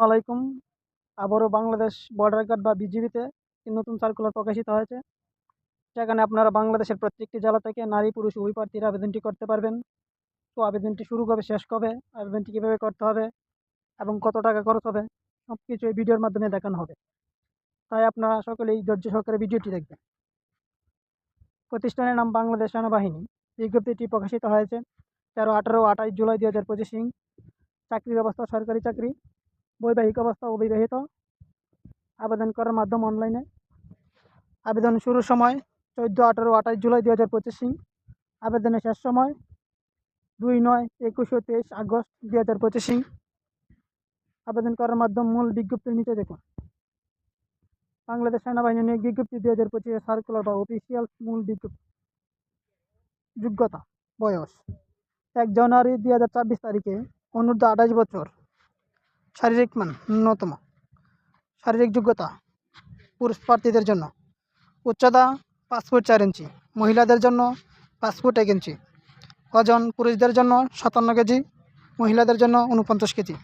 আলাইকুম। আবারও Bangladesh border guard বা বিজিবিতে একটি নতুন সার্কুলার প্রকাশিত হয়েছে। সেখানে আপনারা বাংলাদেশের প্রত্যেকটি জেলা থেকে নারী পুরুষ উভয় প্রার্থীরা আবেদনটি করতে পারবেন। তো আবেদনটি শুরু কবে, শেষ কবে, আবেদনটি কীভাবে করতে হবে এবং কত টাকা খরচ হবে, সব কিছু এই ভিডিওর মাধ্যমে দেখানো হবে। তাই আপনারা সকলেই ধৈর্য সহকারে ভিডিওটি দেখবেন। প্রতিষ্ঠানের নাম বাংলাদেশ সেনাবাহিনী। বিজ্ঞপ্তিটি প্রকাশিত হয়েছে 13, 18 ও 28 জুলাই 2025। চাকরির অবস্থা সরকারি চাকরি। বৈবাহিক অবস্থা অবিবাহিত। আবেদন করার মাধ্যম অনলাইনে। আবেদন শুরুর সময় 14, 18 ও 28 জুলাই 2025। আবেদনের শেষ সময় 2, 9, 21 ও 23 আগস্ট 2025। আবেদন করার মাধ্যম মূল বিজ্ঞপ্তির নিচে দেখুন। বাংলাদেশ সেনাবাহিনী নিয়োগ বিজ্ঞপ্তি 2025 সার্কুলার বা অফিসিয়াল মূল বিজ্ঞপ্তি। যোগ্যতা, বয়স 1 জানুয়ারি 2024 তারিখে অনূর্ধ্ব 28 বছর। শারীরিক মান ন্যূনতম। শারীরিক যোগ্যতা পুরুষ প্রার্থীদের জন্য উচ্চতা 5 ফুট 4 ইঞ্চি, মহিলাদের জন্য 5 ফুট 1 ইঞ্চি। ওজন পুরুষদের জন্য 57 কেজি, মহিলাদের জন্য 49 কেজি।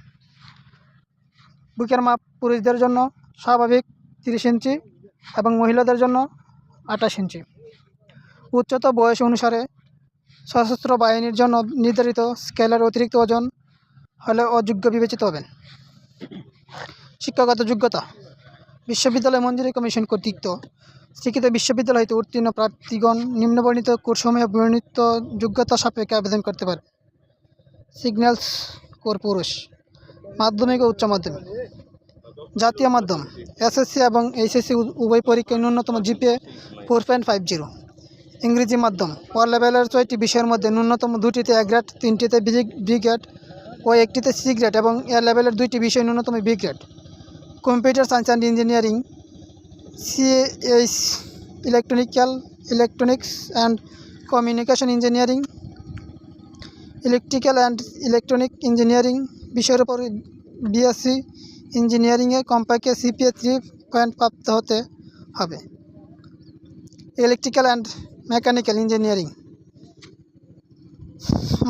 বুকের মাপ পুরুষদের জন্য স্বাভাবিক 30 ইঞ্চি এবং মহিলাদের জন্য 28 ইঞ্চি। উচ্চতা বয়স অনুসারে সশস্ত্র বাহিনীর জন্য নির্ধারিত স্কেলের অতিরিক্ত ওজন হলে অযোগ্য বিবেচিত হবেন। শিক্ষাগত যোগ্যতা বিশ্ববিদ্যালয় মঞ্জুরি কমিশন কর্তৃক স্বীকৃত বিশ্ববিদ্যালয় হইতে উত্তীর্ণ প্রার্থীগণ নিম্নবর্ণিত কোর্সসমূহে বর্ণিত যোগ্যতা সাপেক্ষে আবেদন করতে পারে। সিগন্যালস কোর পুরুষ, মাধ্যমিক ও উচ্চ মাধ্যমিক। জাতীয় মাধ্যম এসএসসি এবং এইচএসসি উভয় পরীক্ষায় ন্যূনতম জিপিএ 4.50। ইংরেজি মাধ্যম ও লেভেলের 6টি বিষয়ের মধ্যে ন্যূনতম 2টিতে এ গ্রেড, 3টিতে বি গ্রেড ও 1টিতে সি গ্রেড এবং এ লেভেলের 2টি বিষয় ন্যূনতম B grade. Computer science and engineering, সিএইচ, electronics and communication engineering, electrical and electronic engineering বিষয়ের উপর বিএসসি ইঞ্জিনিয়ারিংয়ে কমপক্ষে সিপিএ 3 প্রাপ্ত হতে হবে। ইলেকট্রিক্যাল অ্যান্ড মেকানিক্যাল ইঞ্জিনিয়ারিং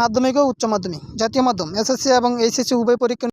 মাধ্যমিক ও উচ্চ মাধ্যমিক। জাতীয় মাধ্যম এসএসসি এবং এইচএসসি উভয় পরীক্ষা